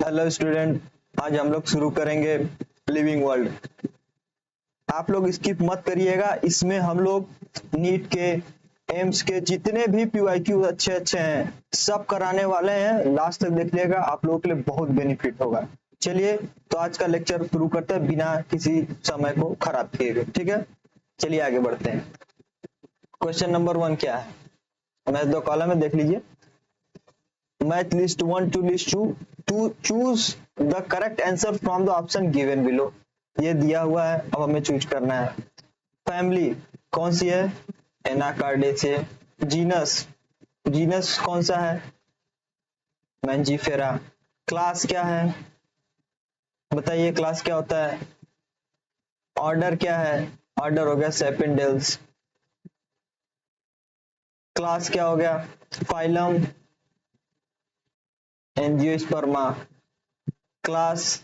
Hello student, आज हम लोग शुरू करेंगे लिविंग वर्ल्ड। आप लोग स्किप मत करिएगा। इसमें हम लोग नीट के, एम्स के जितने भी पीवाईक्यू अच्छे अच्छे हैं सब कराने वाले हैं। लास्ट तक देखिएगा, आप लोगों के लिए बहुत बेनिफिट होगा। चलिए तो आज का लेक्चर शुरू करते हैं बिना किसी समय को खराब किए हुए। ठीक है, चलिए आगे बढ़ते हैं। क्वेश्चन नंबर 1 क्या है? मैथ दो कॉलम में देख लीजिए। Math list 1 to list 2 to choose the correct answer from the option given below। ये दिया हुआ है, अब हमें चूज करना है। फैमिली कौन सी है? एनाकार्डेसिए। जीनस, जीनस कौन सा है? मैंजीफेरा। क्लास क्या है? बताइए क्लास क्या होता है? ऑर्डर क्या है? ऑर्डर हो गया सेपिनडेल्स। क्लास क्या हो गया? फाइलम एंजियोस्पर्मा। क्लास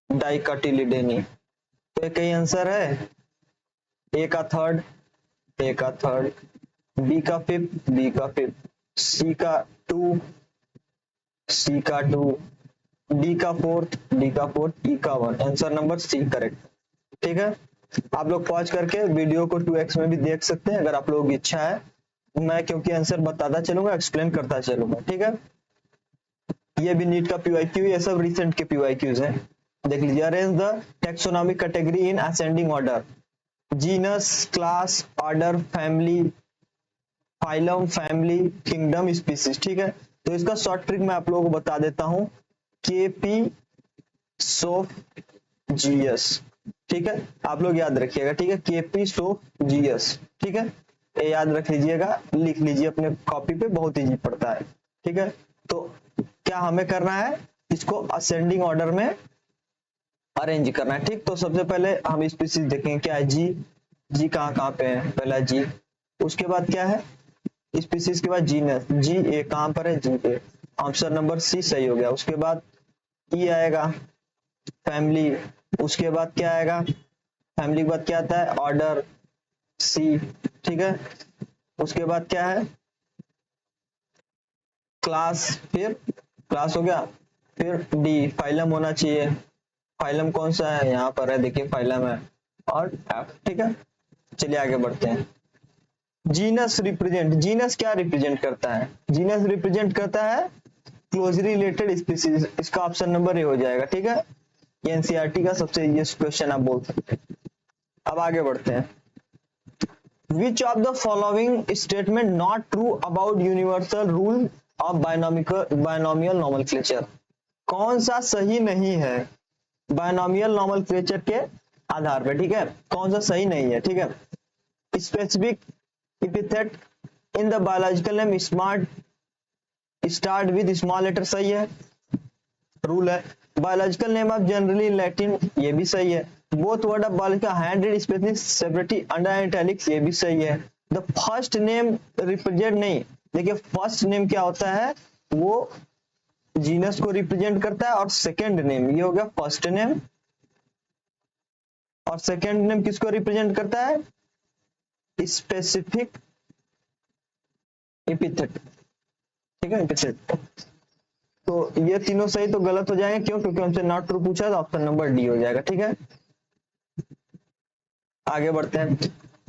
डाइकोटिलिडेनी। तो एक ही आंसर है। ए का थर्ड, ए का थर्ड, बी का फिफ्थ, बी का फिफ्थ, सी का टू, सी का टू, डी का फोर्थ, डी का फोर्थ, ई का one. Answer number c correct. ठीक है, आप लोग पॉज करके वीडियो को 2x में भी देख सकते हैं अगर आप लोगों की इच्छा है। मैं क्योंकि आंसर बताता चलूंगा, एक्सप्लेन करता चलूंगा। ठीक है, ये भी नीट का पीवाईक्यू, ये सब रिसेंट के पीवाईक्यूज हैं। देख लीजिए। Arrange the taxonomic category in ascending order. Genus, class, order, family, phylum, family, kingdom, species. ठीक है, तो इसका शॉर्ट ट्रिक मैं आप लोगों को बता देता हूं। केपी सोफ जीएस। ठीक है, आप लोग याद रखिएगा। ठीक है, केपी सोफ जीएस। ठीक है, ये याद रख लीजिएगा, लिख लीजिए अपने कॉपी पे, बहुत इजी पड़ता है। ठीक है, तो क्या हमें करना है? इसको असेंडिंग ऑर्डर में अरेंज करना है। ठीक, तो सबसे पहले हम स्पीसीज देखेंगे क्या है। जी, जी कहाँ कहाँ पे है? पहला जी, उसके बाद क्या है? स्पीसीज के बाद जीनस, जी ए कहां पर है? जी ए। ऑप्शन नंबर सी सही हो गया। उसके बाद ई आएगा, फैमिली। उसके बाद क्या आएगा? फैमिली के बाद क्या आता है? ऑर्डर, सी। ठीक है, उसके बाद क्या है? क्लास, फिर क्लास हो गया, फिर डी फाइलम होना चाहिए। फाइलम कौन सा है? यहाँ पर है, देखिए फाइलम है, और एफ। ठीक है, चलिए आगे बढ़ते हैं। जीनस रिप्रेजेंट, जीनस क्या रिप्रेजेंट करता है? जीनस रिप्रेजेंट करता है क्लोजली रिलेटेड स्पीसीज। इसका ऑप्शन नंबर ए हो जाएगा। ठीक है, ये एनसीईआरटी का सबसे इजीएस्ट क्वेश्चन आप बोल सकते हैं। अब आगे बढ़ते हैं। Which of the following statement not true about universal rule of binomial nomenclature. कौन सा सही नहीं है बायनोमियल नॉमेनक्लेचर के आधार पे? ठीक है, कौन सा सही नहीं है? ठीक है, specific epithet in the biological name smart start with small letter, सही है, रूल है। Biological name of generally Latin, ये भी सही है। Both word of biological handed specially separately under italics, ये भी सही है। द फर्स्ट नेम रिप्रेजेंट, नहीं, देखिए फर्स्ट नेम क्या होता है? वो जीनस को रिप्रेजेंट करता है, और सेकंड नेम ये हो गया फर्स्ट नेम, और सेकंड नेम किसको रिप्रेजेंट करता है? Specific epithet. ठीक है, एपिथेट। तो ये तीनों सही तो गलत हो जाएंगे, क्यों? क्योंकि हमसे नॉट ट्रू पूछा है, तो ऑप्शन नंबर डी हो जाएगा। ठीक है, आगे बढ़ते हैं।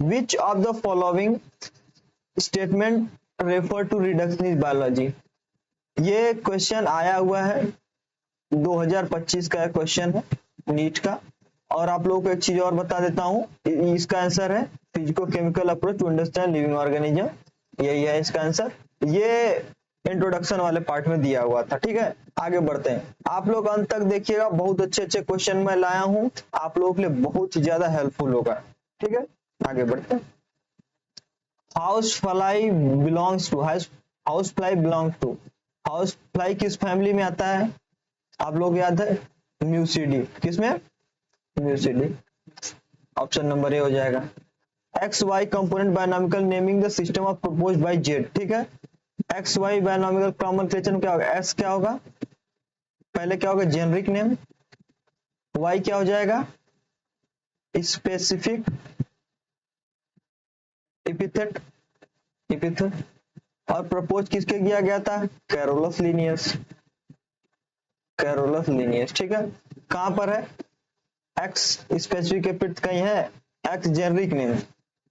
Which of the following statement refer to reduction in biology. ये क्वेश्चन आया हुआ है, 2025 का क्वेश्चन है नीट का। और आप लोगों को एक चीज और बता देता हूं, इसका आंसर है physico chemical approach to understand living organism. यही है इसका आंसर। ये इंट्रोडक्शन वाले पार्ट में दिया हुआ था। ठीक है, आगे बढ़ते हैं। आप लोग अंत तक देखिएगा, बहुत अच्छे अच्छे क्वेश्चन मैं लाया हूं, आप लोगों के लिए बहुत ही ज्यादा हेल्पफुल होगा। ठीक है, आगे बढ़ते हैं। House fly belongs to, house fly belong to, house fly किस फैमिली में आता है? आप लोग याद है? म्यूसिडी। किसमें? म्यूसिडी। ऑप्शन नंबर ए हो जाएगा। X y component binomial naming the system of proposed by z. ठीक है, एक्स वाई बायनॉमिकल कॉमन क्या होगा? एक्स क्या होगा? पहले क्या होगा? Generic name. वाई क्या हो जाएगा? Specific epithet, epithet. और प्रपोज किसके किया गया था? Carolus Linnaeus. Carolus Linnaeus. ठीक है, कहां पर है? एक्स स्पेसिफिक एपिथ कहीं है, एक्स जेनरिक नेम।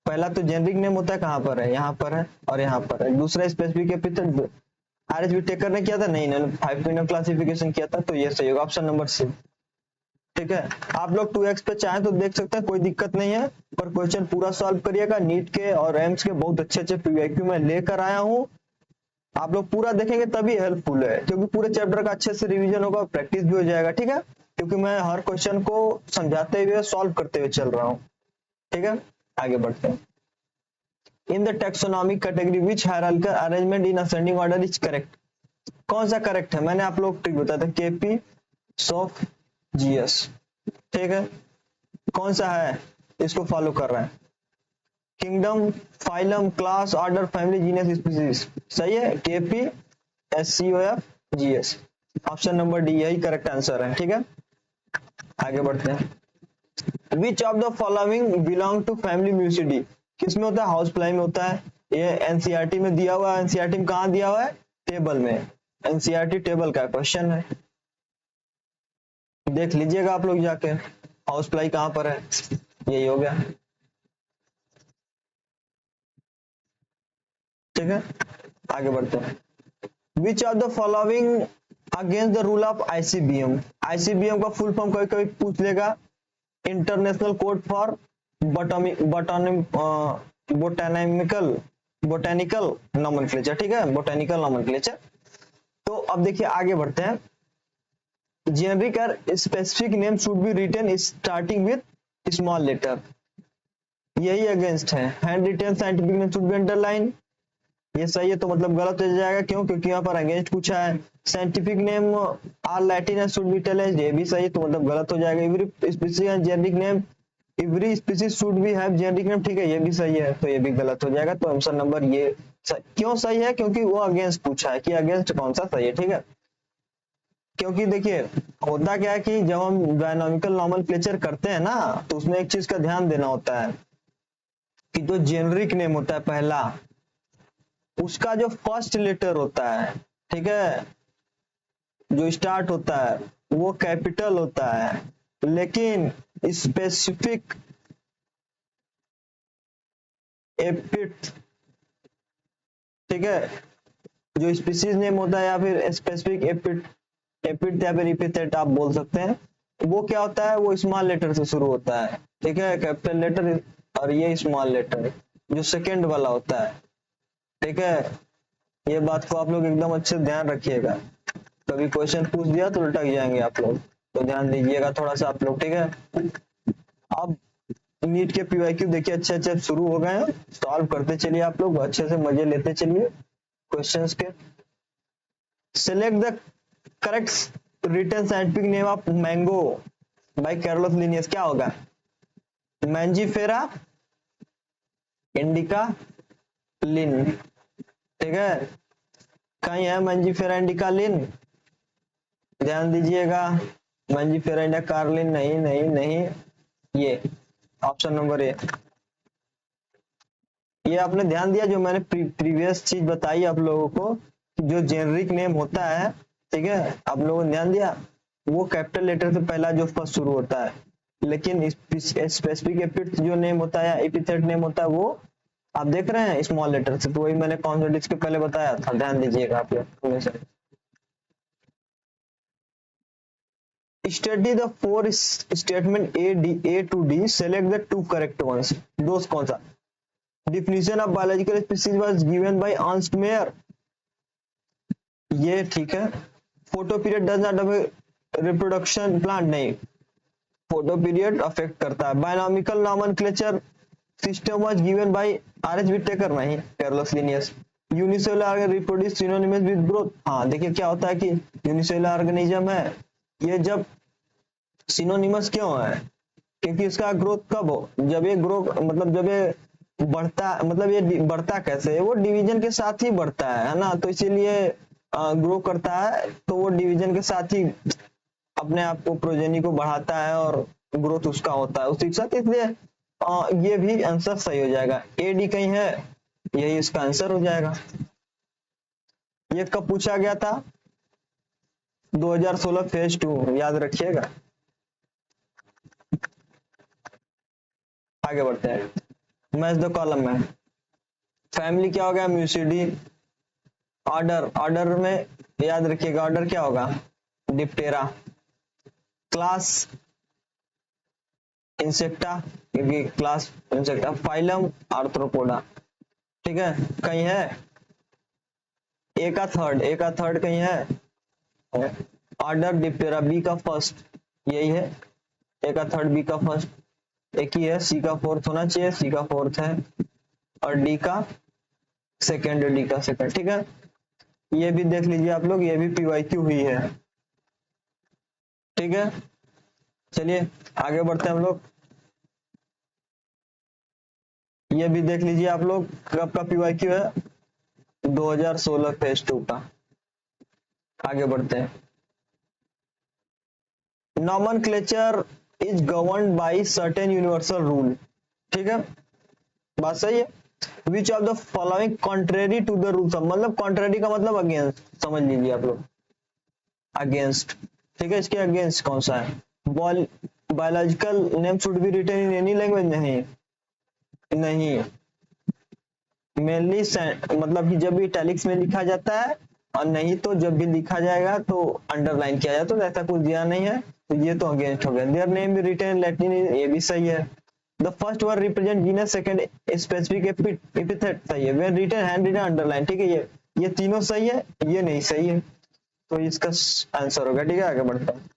पहला तो जेनरिक नेम होता है, कहां पर है? यहाँ पर है और यहाँ पर है। दूसरा स्पेसिफिक एपिथ आरएच विटेकर ने किया था, नहीं इन्होंने 5 पिन क्लासिफिकेशन किया था, तो ये सही होगा ऑप्शन नंबर सी। ठीक है, आप लोग 2x पे चाहें तो देख सकते हैं, कोई दिक्कत नहीं है, पर क्वेश्चन पूरा सॉल्व करिएगा। नीट के और एम्स के बहुत अच्छे अच्छे पीवाईक्यू मैं लेकर आया हूँ, आप लोग पूरा देखेंगे तभी हेल्पफुल है, क्योंकि पूरे चैप्टर का अच्छे से रिवीजन होगा, प्रैक्टिस भी हो जाएगा। ठीक है, क्योंकि मैं हर क्वेश्चन को समझाते हुए सॉल्व करते हुए चल रहा हूँ। ठीक है, आगे बढ़ते हैं। In the taxonomic category which hierarchical arrangement in ascending order is correct? कौन सा करेक्ट है? मैंने आप लोग ट्रिक बताया था, केपी, सोफ, जीएस। ठीक है, कौन सा है इसको फॉलो कर रहा है? Kingdom, phylum, class, order, family, genus, species. सही है, KP, SCOF, GS. Option number D यही करेक्ट आंसर है। ठीक है, आगे बढ़ते हैं। Which of the following belong to family Muscidae? किसमें होता है? हाउस फ्लाई में होता है। ये एनसीईआरटी में दिया हुआ है। एनसीईआरटी में कहां दिया हुआ है? टेबल में। एनसीईआरटी टेबल का क्वेश्चन है, देख लीजिएगा आप लोग जाके, हाउस फ्लाई कहां पर है। यही हो गया। ठीक है, आगे बढ़ते हैं। Which of the following against the rule of ICBM? ICBM का फुल फॉर्म कभी कभी पूछ लेगा, international code for botanical nomenclature. ठीक है, बोटेनिकल नॉमेनक्लेचर। तो अब देखिए आगे बढ़ते हैं। जेनरिक और specific name should be written starting with small letter, यही अगेंस्ट है। Hand written scientific name should be underline, ये सही है, तो मतलब गलत हो जाएगा। क्यों? क्योंकि यहाँ पर अगेंस्ट पूछा है। Scientific name are Latin and should be italic, ये भी सही है, तो मतलब गलत हो जाएगा। Every species and generic name, every species should be have generic name, ठीक है, ये भी सही है, तो ये भी गलत हो जाएगा। तो आंसर नंबर ये क्यों सही है? क्योंकि वो अगेंस्ट पूछा है, कि अगेंस्ट कौन सा सही है। ठीक है, क्योंकि देखिए होता क्या है कि जब हम डायनामिकल नॉमेनक्लेचर करते हैं ना, तो उसमें एक चीज का ध्यान देना होता है कि जो जेनरिक नेम होता है पहला, उसका जो फर्स्ट लेटर होता है, ठीक है, जो स्टार्ट होता है वो कैपिटल होता है, लेकिन स्पेसिफिक एपिथ, ठीक है, जो स्पीसीज नेम होता है या फिर स्पेसिफिक एपिथ या फिर एपिथेट आप बोल सकते हैं, वो क्या होता है? वो स्मॉल लेटर से शुरू होता है। ठीक है, कैपिटल लेटर और ये स्मॉल लेटर जो सेकेंड वाला होता है। ठीक है, ये बात को आप लोग एकदम अच्छे से ध्यान रखिएगा, कभी क्वेश्चन पूछ दिया तो लटक जाएंगे आप लोग, तो ध्यान दीजिएगा थोड़ा सा आप लोग। ठीक है, अब नीट के पीवाईक्यू देखिए अच्छे अच्छे शुरू हो गए हैं, सॉल्व करते चलिए आप लोग, अच्छे से मजे लेते चलिए क्वेश्चंस के। Select the correct written scientific name of mango by Carolus Linnaeus, क्या होगा? Mangifera indica Linn. ठीक है, कहीं है मैंजीफेरा इंडिका लिन? ध्यान दीजिएगा, मैंजीफेरा इंडिका कार्लिन नहीं नहीं नहीं, ये ऑप्शन नंबर ए। ये आपने ध्यान दिया जो मैंने प्रीवियस चीज बताई आप लोगों को, जो जेनरिक नेम होता है, ठीक है, आप लोगों ने ध्यान दिया, वो कैपिटल लेटर से पहला जो फर्स्ट शुरू होता है, लेकिन स्पेसिफिक एपिथ जो नेम होता है या एपिथेट नेम होता है वो आप देख रहे हैं स्मॉल लेटर से, तो वही मैंने कॉन्सोनेंट्स के पहले बताया था, ध्यान दीजिएगा आप लोग हमेशा। Study the four statement A to D. Select the two correct ones. Those कौन सा? Definition of biological species was given by Ernst Mayr. ये ठीक है। Photo period does not affect reproduction plant, नहीं, photo period affect करता है। Binomial nomenclature system was given by R.H. Whittaker, नहीं, Carolus Linnaeus. Unicellular organ reproduce synonymous with growth. हाँ देखिए क्या होता है कि यूनिसेलुलर ऑर्गेनिज्म है, ये जब सिनोनिमस क्यों है? क्योंकि इसका ग्रोथ कब हो? जब ये ग्रो मतलब जब ये बढ़ता, मतलब ये बढ़ता कैसे है? वो डिवीजन के साथ ही बढ़ता है ना, तो इसीलिए ग्रो करता है, तो वो डिवीजन के साथ ही अपने आप को प्रोजेनी को बढ़ाता है और ग्रोथ उसका होता है उसी के साथ, इसलिए ये भी आंसर सही हो जाएगा। एडी कहीं है, यही इसका आंसर हो जाएगा। ये कब पूछा गया था? 2016 फेज 2 याद रखिएगा। आगे बढ़ते हैं, मैच द कॉलम में। फैमिली क्या हो गया, म्यूसिडी। ऑर्डर, ऑर्डर में याद रखिएगा, ऑर्डर क्या होगा, डिप्टेरा। क्लास इंसेक्टा, क्योंकि क्लास इंसेक्टा। फाइलम आर्थ्रोपोडा, ठीक है। कहीं है ए का थर्ड, ए का थर्ड कहीं है। ऑर्डर डिप्टेरा, बी का फर्स्ट, यही है। ए का थर्ड, बी का फर्स्ट एक ही है। सी का फोर्थ होना चाहिए, सी का फोर्थ है। और डी का सेकेंड, डी का सेकेंड, ठीक है। ये भी देख लीजिए आप लोग, ये भी पीवाईक्यू हुई है, ठीक है। चलिए आगे बढ़ते हैं हम लोग। ये भी देख लीजिए आप लोग, कब का पीवाईक्यू है, 2016 फेज 2 का। आगे बढ़ते हैं। Nomenclature is governed by certain universal rule, ठीक है, बात सही है। Which of the following contrary to the rules, मतलब कॉन्ट्रेरी का मतलब अगेंस्ट, समझ लीजिए आप लोग, अगेंस्ट, ठीक है। इसके अगेंस्ट कौन सा है। Biological name should be written in any language, नहीं, नहीं। मेनली मतलब कि जब भी इटैलिक्स में लिखा जाता है, और नहीं तो जब भी लिखा जाएगा तो अंडरलाइन किया जाता है, तो ऐसा कुछ दिया नहीं है, तो ये तो अगेंस्ट हो गया। Their name be written in Latin, ये भी सही है। The first word represent genus, second specific epithet, सही है। When written hand written underline, ठीक है। ये तीनों सही है, ये नहीं सही है, तो इसका आंसर होगा, ठीक है। आगे बढ़ता है।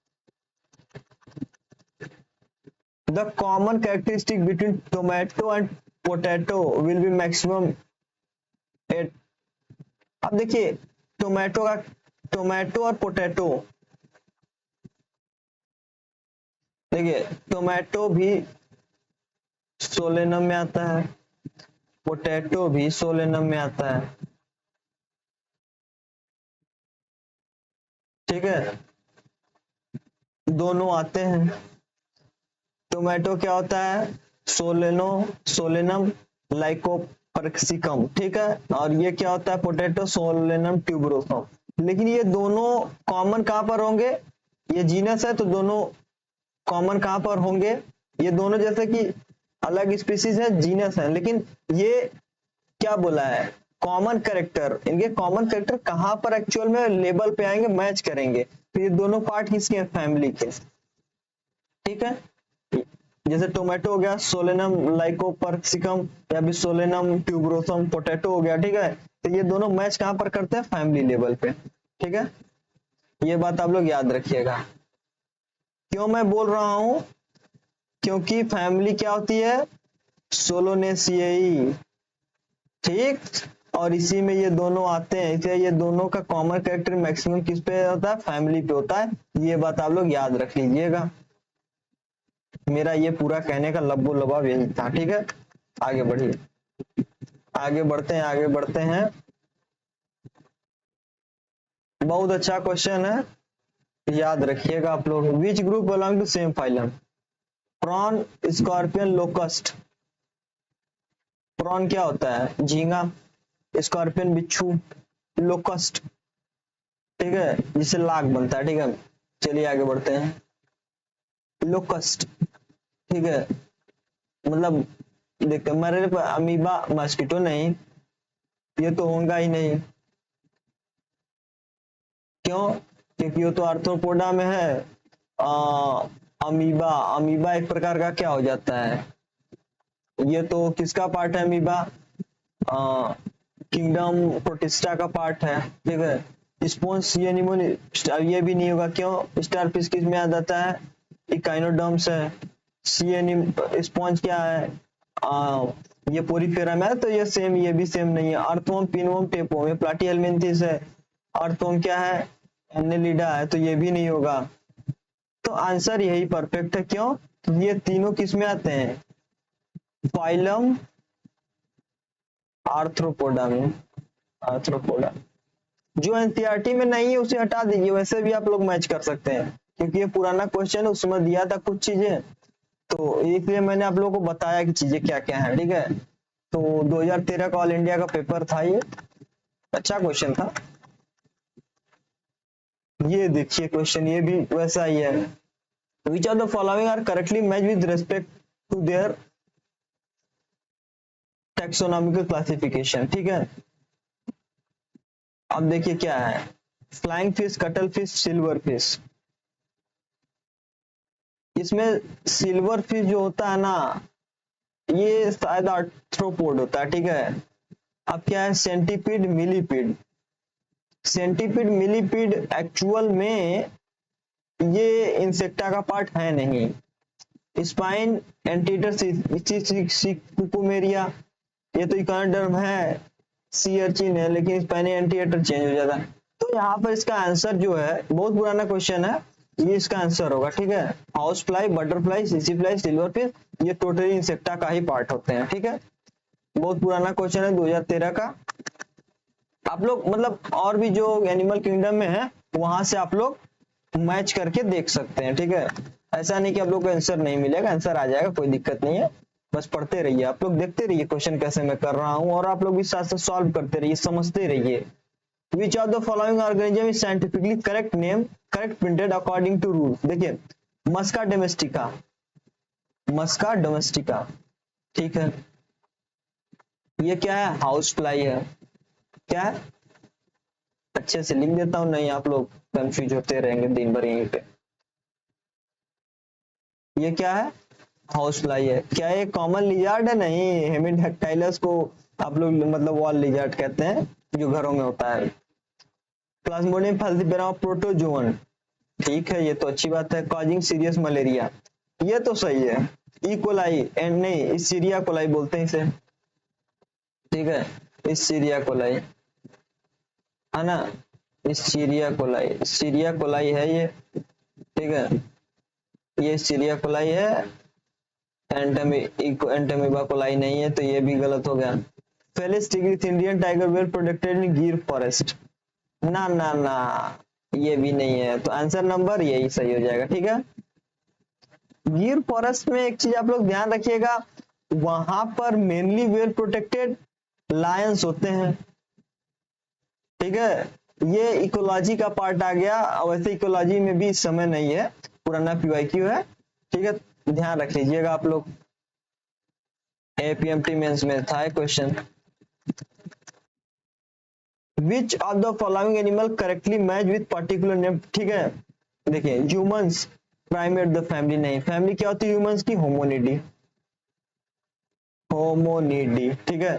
The common characteristic between tomato and potato will be maximum 8। अब देखिए टोमेटो का, टोमेटो और पोटैटो, देखिए टोमेटो भी सोलेनम में आता है, पोटैटो भी सोलेनम में आता है, ठीक है, दोनों आते हैं। टोमेटो क्या होता है, सोलेनम लाइकोपर्सिकम, ठीक है। और ये क्या होता है, पोटैटो सोलेनम ट्यूबरोसम। लेकिन ये दोनों कॉमन कहां पर होंगे, ये जीनस है तो दोनों कॉमन कहां पर होंगे, ये दोनों जैसे कि अलग स्पीसीज है, जीनस है, लेकिन ये क्या बोला है, कॉमन कैरेक्टर। इनके कॉमन कैरेक्टर कहां पर एक्चुअल में लेबल पे आएंगे, मैच करेंगे। तो ये दोनों पार्ट किसके हैं, फैमिली के, ठीक है। जैसे टोमेटो हो गया सोलेनम लाइकोपर्सिकम, या भी सोलेनम ट्यूबरोसम, पोटैटो हो गया, ठीक है। तो ये दोनों मैच कहां पर करते हैं, फैमिली लेवल पे, ठीक है। ये बात आप लोग याद रखिएगा। क्यों मैं बोल रहा हूं, क्योंकि फैमिली क्या होती है, सोलोनेसिएई, ठीक। और इसी में ये दोनों आते हैं, इसलिए ये दोनों का कॉमन कैरेक्टर मैक्सिमम किस पे होता है, फैमिली पे होता है। ये बात आप लोग याद रख लीजिएगा। मेरा ये पूरा कहने का लब्बो लबाब यही था, ठीक है। आगे बढ़िए, आगे बढ़ते हैं, आगे बढ़ते हैं। बहुत अच्छा क्वेश्चन है, याद रखिएगा आप लोग। Which group belong to same phylum, prawn, scorpion, locust. Prawn क्या होता है, झींगा। स्कॉर्पियन बिच्छू। लोकस्ट, ठीक है, जिससे लाख बनता है, ठीक है। चलिए आगे बढ़ते हैं। लोकस्ट, ठीक है, मतलब देखते मेरे पर अमीबा मस्किटो नहीं, ये तो होगा ही नहीं। क्यों, क्योंकि वो तो आर्थ्रोपोडा में है। अमीबा, अमीबा एक प्रकार का क्या हो जाता है, ये तो किसका पार्ट है, अमीबा किंगडम प्रोटिस्टा का पार्ट है, ठीक है। स्पॉन्ज, ये ये भी नहीं होगा, क्यों, स्टार फिश किस में आ जाता है, इकाइनोडर्म्स है। स्पॉन्ज क्या है, ये पोरीफेरा में है, तो ये सेम, ये भी सेम नहीं है। अर्थवोम, पिनवोम, टेपोम, ये प्लाटीहेल्मिन्थेस है। अर्थवोम क्या है, एनेलिडा है, तो ये भी नहीं होगा। तो आंसर यही परफेक्ट है, क्यों, तो ये तीनों किस में आते हैं, फाइलम आर्थ्रोपोडा में, आर्थ्रोपोडा। जो एनसीईआरटी में नहीं है उसे हटा दीजिए, वैसे भी आप लोग मैच कर सकते हैं, क्योंकि ये पुराना क्वेश्चन, उसमें दिया था कुछ चीजें, तो इसलिए मैंने आप लोगों को बताया कि चीजें क्या क्या है, ठीक है। तो 2013 का ऑल इंडिया का पेपर था ये, अच्छा क्वेश्चन था। ये देखिए क्वेश्चन, ये भी वैसा ही है। Which of the following are correctly match with respect to their taxonomical classification, ठीक है। अब देखिए क्या है, flying fish, cuttlefish, silverfish. इसमें सिल्वर फिश जो होता है ना, ये शायद आर्थ्रोपोड होता है, ठीक है। अब क्या है, centipede, millipede. Centipede millipede actual में ये इंसेक्टा का पार्ट है नहीं। स्पाइन एंटीटर कुकुमेरिया, ये तो इकानोडर्म है, सी अर्चिन है, लेकिन स्पाइन एंटीटर चेंज हो जाता है। तो यहाँ पर इसका आंसर जो है, बहुत पुराना क्वेश्चन है, ये इसका आंसर होगा, ठीक है। House fly, butterfly, CC fly, silver fish, ये टोटली इंसेक्टा का ही पार्ट होते हैं, ठीक है। बहुत पुराना क्वेश्चन है, 2013 का। आप लोग मतलब और भी जो एनिमल किंगडम में है वहां से आप लोग मैच करके देख सकते हैं, ठीक है। ऐसा नहीं कि आप लोग को आंसर नहीं मिलेगा, आंसर आ जाएगा, कोई दिक्कत नहीं है। बस पढ़ते रहिए, आप लोग देखते रहिए क्वेश्चन कैसे मैं कर रहा हूँ, और आप लोग भी साथ साथ सॉल्व करते रहिए, समझते रहिए। Which of the following organism is scientifically correct name, correct printed according to rule. देखिए, मस्का डोमेस्टिका, मस्का डोमेस्टिका, ठीक है। ये क्या है, हाउस फ्लाई है। क्या है, अच्छे से लिख देता हूं, नहीं आप लोग कंफ्यूज होते रहेंगे दिन भर यहीं पे। ये क्या है, हाउस फ्लाई है। क्या ये कॉमन लिजार्ड है? नहीं, हेमिडक्टाइलस को आप लोग मतलब वॉल लिजार्ड कहते हैं, जो घरों में होता है। प्लाज्मोडियम फाल्सिपेरम प्रोटोजोअन, ठीक है, ये तो अच्छी बात है। कॉजिंग सीरियस मलेरिया, ये तो सही है। इकोलाई एंड नहीं, सीरिया कोलाई बोलते हैं इसे, ठीक है, इस सीरिया कोलाई है ना, इस सीरिया कोलाई, सीरिया कोलाई है ये, ठीक है, ये सीरिया कोलाई है। एंटमीबा कोलाई नहीं है, तो ये भी गलत हो गया। Felis tigris Indian tiger well protected in Gir forest, ना ना ना, ये भी नहीं है, तो आंसर नंबर यही सही हो जाएगा, ठीक है। गिर फॉरेस्ट में एक चीज आप लोग ध्यान रखिएगा, वहां पर मेनली वेल प्रोटेक्टेड लायंस होते हैं, ठीक है। ये इकोलॉजी का पार्ट आ गया, वैसे इकोलॉजी में भी इस समय नहीं है, पुराना पीवाईक्यू है, ठीक है, ध्यान रख लीजिएगा आप लोग। एपीएमटी मेंस में था question. Which of the following animal correctly match with particular name, ठीक है। देखिए, ह्यूमंस प्राइमेट द फैमिली, नहीं, फैमिली क्या होती है ह्यूमंस की, होमोनिडी, होमोनिडी, ठीक है।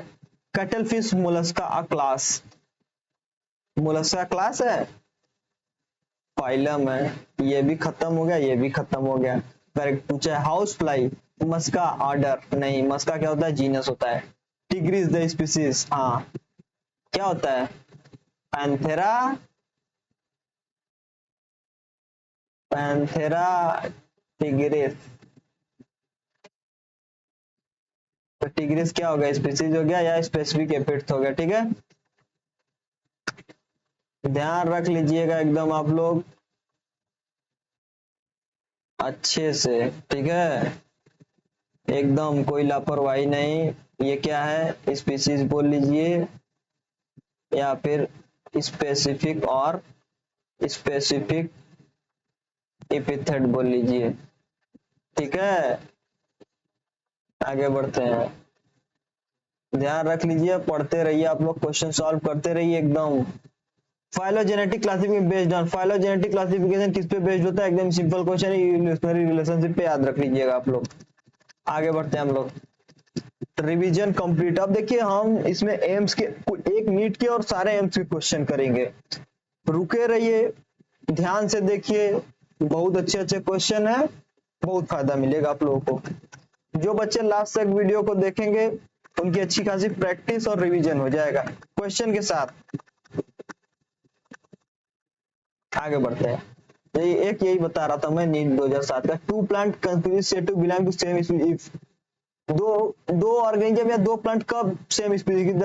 कटल फिश मोलस्का अ क्लास, मोलस्का क्लास है, फाइलम है, ये भी खत्म हो गया, ये भी खत्म हो गया। करेक्ट पूछा है। हाउस फ्लाई, मस्का ऑर्डर, नहीं, मस्का क्या होता है, जीनस होता है। टिग्रिस द स्पीसीज, हाँ, क्या होता है, पैंथेरा, पैंथेरा टिग्रिस। तो टिग्रिस क्या हो गया, स्पीसीज हो गया या स्पेसिफिक एपिथ हो गया, ठीक है। ध्यान रख लीजिएगा एकदम आप लोग अच्छे से, ठीक है, एकदम कोई लापरवाही नहीं। ये क्या है, स्पीसीज बोल लीजिए या फिर स्पेसिफिक और स्पेसिफिक एपिथेट बोल लीजिए, ठीक है। आगे बढ़ते हैं, ध्यान रख लीजिए, पढ़ते रहिए आप लोग, क्वेश्चन सॉल्व करते रहिए एकदम। Phylogenetic classification based on, phylogenetic classification किस पे बेस्ड होता है, एकदम सिंपल क्वेश्चन है, इवोल्यूशनरी रिलेशनशिप पे याद रख लीजिएगा आप लोग। आगे बढ़ते हैं हम लोग, रिवीजन कंप्लीट। अब देखिए हम इसमें एम्स के एक नीट के और सारे एम्स के क्वेश्चन करेंगे, रुके रहिए, ध्यान से देखिए, बहुत अच्छे अच्छे क्वेश्चन है, बहुत फायदा मिलेगा आप लोगों को। जो बच्चे लास्ट तक वीडियो को देखेंगे उनकी अच्छी खासी प्रैक्टिस और रिवीजन हो जाएगा क्वेश्चन के साथ। आगे बढ़ते हैं, यही बता रहा था मैं नीट 2007 का। Two plant conclusively said to belong to same species, दो दो ऑर्गेनिज्म या दो प्लांट कब same species,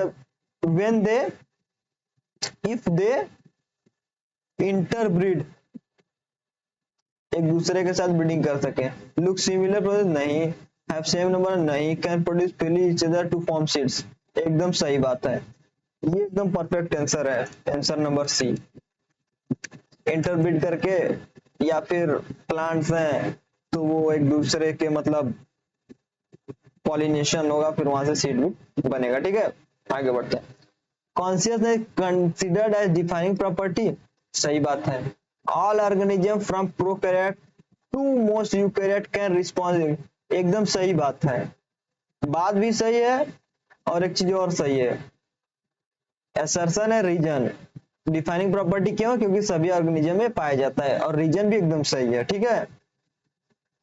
when they, if they interbreed, एक दूसरे के साथ ब्रीडिंग कर सके। लुक सिमिलर प्रोसेस, नहीं। हैव सेम नंबर, नहीं। Can produce freely each other to form seeds, एकदम सही बात है, ये एकदम परफेक्ट आंसर है, आंसर नंबर सी। इंटरब्रीड करके, या फिर प्लांट्स हैं तो वो एक दूसरे के मतलब पॉलिनेशन होगा, फिर वहां से सीड भी बनेगा। ठीक है, आगे बढ़ते हैं। Consciousness considered as defining property, सही बात है। All organism from prokaryote to most eukaryote can respond, एकदम सही बात है। बात भी सही है और एक चीज और सही है, असर्शन है रीजन डिफाइनिंग प्रॉपर्टी, क्यों? क्योंकि सभी ऑर्गेनिज्म में पाया जाता है, और रीजन भी एकदम सही है। ठीक है,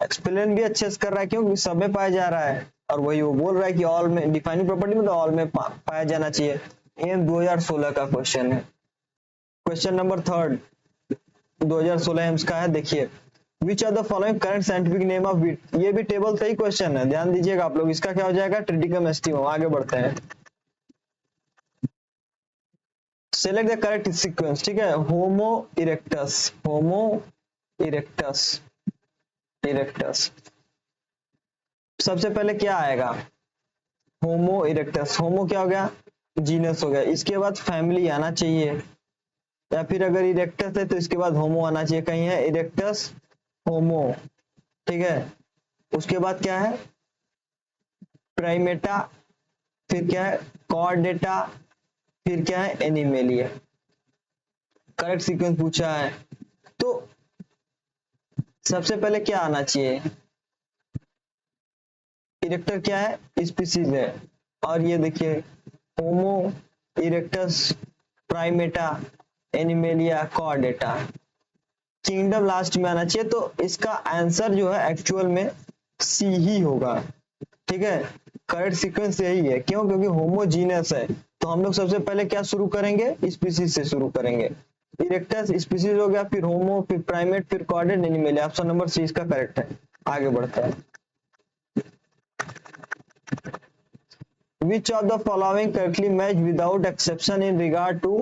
एक्सप्लेन भी अच्छे से कर रहा है, क्योंकि सब में पाया जा रहा है, और वही वो बोल रहा है कि ऑल में डिफाइनिंग प्रॉपर्टी में तो ऑल में पाया जाना चाहिए। एम 2016 का क्वेश्चन है। क्वेश्चन नंबर 3 2016 एम्स का है, देखिए। Which are the following current scientific name of wheat, ये भी टेबल से ही क्वेश्चन है, ध्यान दीजिएगा आप लोग। इसका क्या हो जाएगा? Triticum aestivum. आगे बढ़ते हैं। Select the correct sequence. ठीक है, होमो इरेक्टस, होमो इरेक्टस, इरेक्टस सबसे पहले क्या आएगा? होमो इरेक्टस। होमो क्या हो गया? जीनस हो गया। इसके बाद फैमिली आना चाहिए, या फिर अगर इरेक्टस है तो इसके बाद होमो आना चाहिए। कहीं है इरेक्टस होमो, ठीक है। उसके बाद क्या है? प्राइमेटा, फिर क्या है? कॉर्डेटा, फिर क्या है? एनिमेलिया। करेक्ट सीक्वेंस पूछा है, तो सबसे पहले क्या आना चाहिए? इरेक्टर क्या है? स्पीसीज है, और ये देखिए Homo erectus, primata, animalia, chordata. Kingdom last में आना चाहिए, तो इसका आंसर जो है एक्चुअल में सी ही होगा। ठीक है, करेक्ट सीक्वेंस यही है। क्यों? क्योंकि होमोजीनस है, तो हम लोग सबसे पहले क्या शुरू करेंगे? स्पीसीज से शुरू करेंगे। इरेक्टस स्पीसीज हो गया, फिर होमो, फिर प्राइमेट, फिर chordate, Animalia. Option number c इसका करेक्ट है। आगे बढ़ता है। Which of the following correctly match without exception in regard to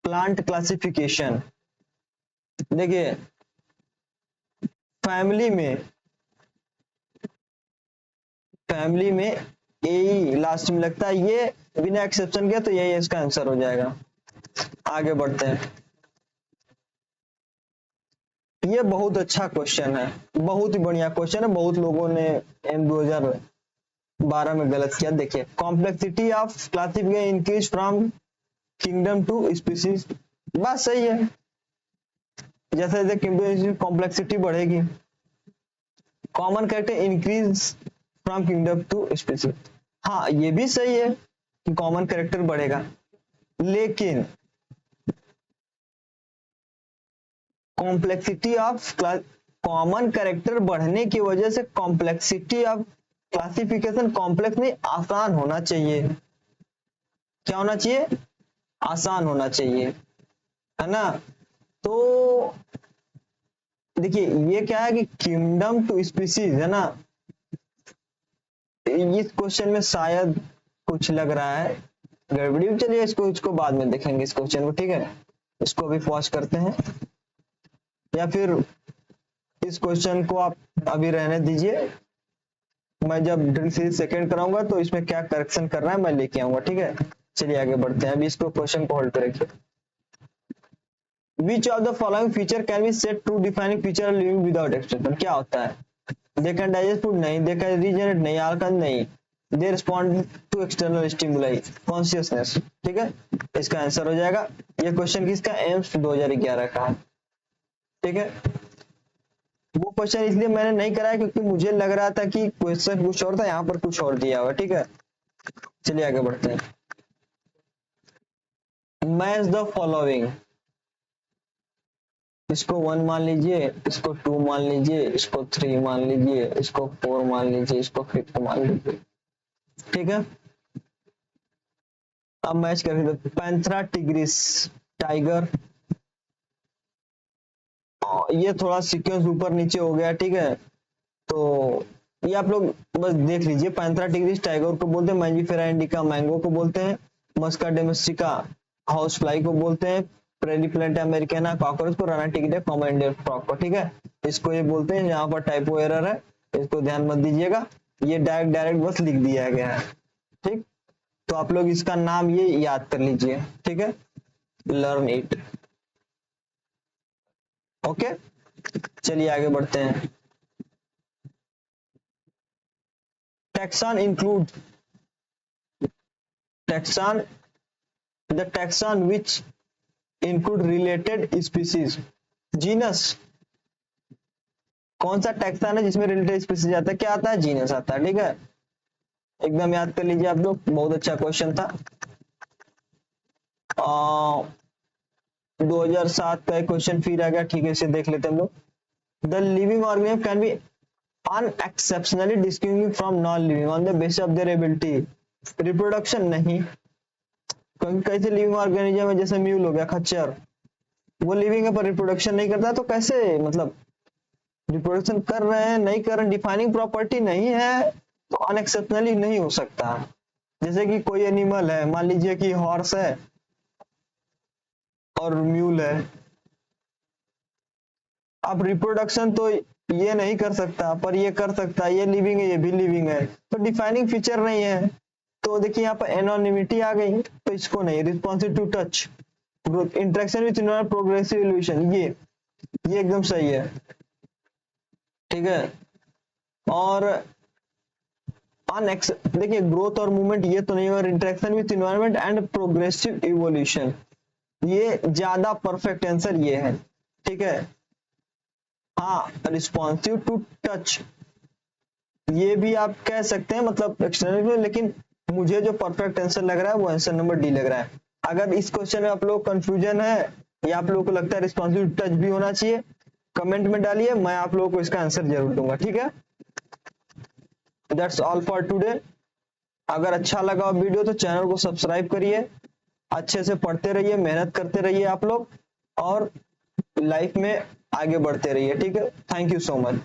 plant classification? देखिए, फैमिली में ए लास्ट में लगता है, ये बिना एक्सेप्शन के, तो यही इसका आंसर हो जाएगा। आगे बढ़ते हैं। ये बहुत अच्छा क्वेश्चन है, बहुत ही बढ़िया क्वेश्चन है। बहुत लोगों ने एम 2012 में गलत किया। देखिए, complexity of classification increase from kingdom to species, बात सही है। जैसे जैसे किंगडम कॉम्प्लेक्सिटी बढ़ेगी, common character increase from kingdom to species. हाँ, ये भी सही है कि कॉमन कैरेक्टर बढ़ेगा, लेकिन कॉम्प्लेक्सिटी ऑफ कॉमन कैरेक्टर बढ़ने की वजह से कॉम्प्लेक्सिटी ऑफ क्लासिफिकेशन कॉम्प्लेक्स नहीं, आसान होना चाहिए। क्या होना चाहिए? आसान होना चाहिए, है ना। तो देखिए, ये क्या है कि किंगडम टू स्पीसीज है ना, इस क्वेश्चन में शायद कुछ लग रहा है गड़बड़ी। चलिए इसको बाद में देखेंगे इस क्वेश्चन को। ठीक है, इसको अभी पॉज करते हैं, या फिर इस क्वेश्चन को आप अभी रहने दीजिए। मैं जब ड्रिल सीरीज सेकंड कराऊंगा तो इसमें क्या करेक्शन करना है मैं लेके आऊंगा। ठीक है, चलिए आगे बढ़ते हैं। अभी इसको क्वेश्चन को होल्ड पे रखिए। Which of the following feature can be said to defining feature of living without expression? क्या होता है? They can digest food, नहीं। They can regenerate, नहीं। Alkaline, नहीं। They respond to external stimuli, consciousness। ठीक है, इसका आंसर हो जाएगा। ये क्वेश्चन किसका? एम्स 2011 का है। ठीक है, वो क्वेश्चन इसलिए मैंने नहीं कराया क्योंकि मुझे लग रहा था कि क्वेश्चन कुछ और था, यहाँ पर कुछ और दिया हुआ। ठीक है, चलिए आगे बढ़ते हैं। मैच द फॉलोइंग, इसको 1 मान लीजिए, इसको 2 मान लीजिए, इसको 3 मान लीजिए, इसको 4 मान लीजिए, इसको 5 मान लीजिए। ठीक है, अब मैच करेंगे। पैंथरा टिग्रिस, टाइगर, ये थोड़ा सीक्वेंस ऊपर नीचे हो गया। ठीक है, तो ये आप लोग बस देख लीजिए। पैंथरा टिग्रिस टाइगर को बोलते हैं, मैंजीफेरा इंडिका मैंगो को बोलते हैं, मस्का डोमेस्टिका हाउस फ्लाई को बोलते हैं, प्रेरी प्लांट अमेरिकाना कॉकरोच को, Rana tigris common Indian frog को। ठीक है, इसको ये बोलते हैं। यहाँ पर टाइपो एरर है, इसको ध्यान मत दीजिएगा, ये डायरेक्ट बस लिख दिया गया है। ठीक, तो आप लोग इसका नाम ये याद कर लीजिए। ठीक है, लर्न इट। ओके, चलिए आगे बढ़ते हैं। Taxon include taxon the taxon which include related species. Genus, कौन सा टैक्सान है जिसमें रिलेटेड स्पीसीज आता है? क्या आता है? जीनस आता है। ठीक है, एकदम याद कर लीजिए आप लोग, बहुत अच्छा क्वेश्चन था। 2007 का एक क्वेश्चन फिर आ गया। ठीक है, इसे देख लेते हैं हम लोग। The living organism can be unexceptionally distinguished from non living on the basis of their ability. Reproduction नहीं, क्योंकि कैसे लिविंग ऑर्गेनिज्म है, जैसे म्यूल हो गया, खच्चर, वो लिविंग है पर रिप्रोडक्शन नहीं करता, तो कैसे मतलब रिप्रोडक्शन कर रहे हैं नहीं कर रहे, डिफाइनिंग प्रॉपर्टी नहीं है तो अनएक्सेप्शनली नहीं हो सकता। जैसे कि कोई एनिमल है, मान लीजिए कि हॉर्स है और म्यूल है, अब रिप्रोडक्शन तो ये नहीं कर सकता पर ये कर सकता है, ये लिविंग है ये भी लिविंग है, तो डिफाइनिंग फीचर नहीं है। तो देखिए यहाँ पर एनोनिमिटी आ गई, तो इसको नहीं। Responsive to touch, growth, interaction with environment, progressive evolution, ये एकदम सही है। ठीक है, और देखिए ग्रोथ और मूवमेंट ये तो नहीं, और interaction with environment and progressive evolution, ये ज्यादा परफेक्ट आंसर ये है। ठीक है, हाँ रिस्पॉन्सिव टू टच ये भी आप कह सकते हैं, मतलब एक्सटर्नल, लेकिन मुझे जो परफेक्ट आंसर लग रहा है वो आंसर नंबर डी लग रहा है। अगर इस क्वेश्चन में आप लोग कंफ्यूजन है या आप लोगों को लगता है रिस्पॉन्सिव टू टच भी होना चाहिए, कमेंट में डालिए, मैं आप लोगों को इसका आंसर जरूर दूंगा। ठीक है, दैट्स ऑल फॉर टुडे। अगर अच्छा लगा वीडियो तो चैनल को सब्सक्राइब करिए, अच्छे से पढ़ते रहिए, मेहनत करते रहिए आप लोग, और लाइफ में आगे बढ़ते रहिए। ठीक है, थैंक यू सो मच।